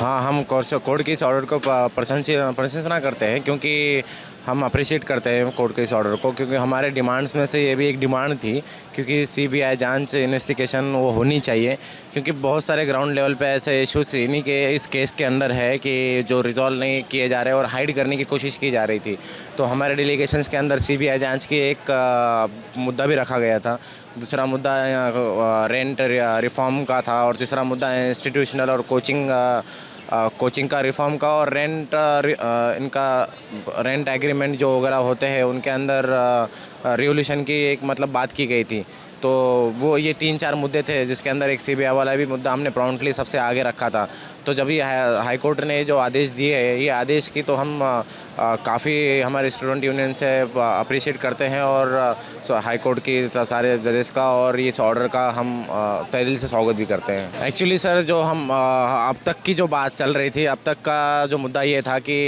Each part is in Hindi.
हाँ, हम कोर्ट के इस ऑर्डर को प्रशंसा करते हैं, क्योंकि हम अप्रिशिएट करते हैं कोर्ट के इस ऑर्डर को, क्योंकि हमारे डिमांड्स में से ये भी एक डिमांड थी, क्योंकि सीबीआई जांच इन्वेस्टिगेशन वो होनी चाहिए, क्योंकि बहुत सारे ग्राउंड लेवल पे ऐसे इश्यूज इन्हीं के इस केस के अंदर है कि जो रिजॉल्व नहीं किए जा रहे और हाइड करने की कोशिश की जा रही थी। तो हमारे डेलीगेशंस के अंदर सीबीआई जांच की एक मुद्दा भी रखा गया था। दूसरा मुद्दा रेंट रिफॉर्म का था, और तीसरा मुद्दा इंस्टीट्यूशनल और कोचिंग का रिफॉर्म का, और इनका रेंट एग्रीमेंट जो वगैरह होते हैं उनके अंदर रिवोल्यूशन की एक मतलब बात की गई थी। तो वो ये 3-4 मुद्दे थे, जिसके अंदर एक सीबीआई वाला भी मुद्दा हमने प्रॉम्प्टली सबसे आगे रखा था। तो जब ये हाई कोर्ट ने जो आदेश दिए है, ये आदेश की तो हम काफ़ी हमारे स्टूडेंट यूनियन से अप्रिशिएट करते हैं, और हाई कोर्ट की सारे जजेस का और इस ऑर्डर का हम तहे दिल से स्वागत भी करते हैं। एक्चुअली सर, जो हम अब तक की जो बात चल रही थी, अब तक का जो मुद्दा ये था कि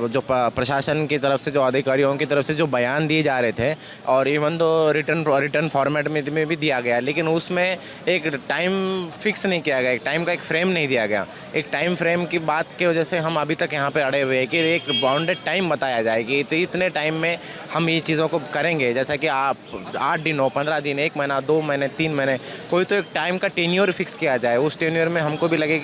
जो प्रशासन की तरफ से, जो अधिकारियों की तरफ से जो बयान दिए जा रहे थे, और इवन दो रिटर्न फॉर्मेट में भी दिया गया, लेकिन उसमें एक टाइम फिक्स नहीं किया गया, एक टाइम का एक फ्रेम नहीं दिया गया। एक टाइम फ्रेम की बात की वजह से हम अभी तक यहाँ पे अड़े हुए हैं कि एक बाउंडेड टाइम बताया जाए कि इतने टाइम में हम ये चीज़ों को करेंगे, जैसा कि आप 8 दिन हो, 15 दिन, 1 महीना, 2 महीने, 3 महीने, कोई तो एक टाइम का टेन्योर फिक्स किया जाए। उस टेन्योर में हमको भी लगे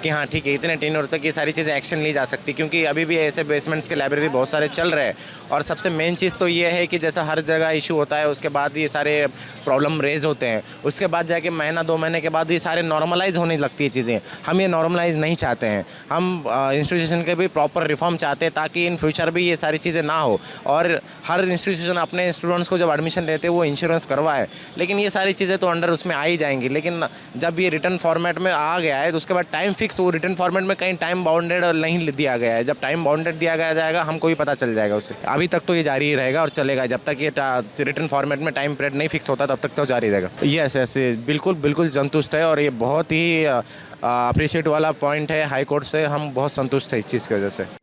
कि हाँ ठीक है, इतने टेन्योर तक ये सारी चीज़ें एक्शन ली जा सकती, क्योंकि अभी भी ऐसे बेसमेंट्स के लाइब्रेरी बहुत सारे चल रहे हैं। और सबसे मेन चीज़ तो ये है कि जैसा हर जगह इशू होता है, उसके बाद ये सारे प्रॉब्लम रेज होते हैं, उसके बाद जाके महीना 2 महीने के बाद ये सारे नॉर्मलाइज होने लगती है चीज़ें। हम ये नॉर्मलाइज नहीं चाहते हैं, हम इंस्टीट्यूशन के भी प्रॉपर रिफॉर्म चाहते हैं, ताकि इन फ्यूचर भी ये सारी चीज़ें ना हो। और हर इंस्टीट्यूशन अपने स्टूडेंट्स को जब एडमिशन लेते हैं वो इंश्योरेंस करवाए, लेकिन ये सारी चीज़ें तो अंडर उसमें आ ही जाएंगी। लेकिन जब ये रिटर्न फॉर्मेट में आ गया है, तो उसके बाद टाइम फिक्स, वो रिटर्न फॉर्मेट में कहीं टाइम बाउंडेड नहीं दिया गया है। जब टाइम बाउंडेड दिया गया जाएगा, हमको भी पता चल जाएगा उससे। अभी तक तो ये जारी ही रहेगा और चलेगा, जब तक ये रिटर्न फॉर्मेट में टाइम पीरियड नहीं फिक्स होता, तब तक तो जारी रहेगा। यस यस, बिल्कुल संतुष्ट है, और ये बहुत ही अप्रिशिएट वाला पॉइंट है हाई कोर्ट से। हम बहुत संतुष्ट है इस चीज़ की वजह से।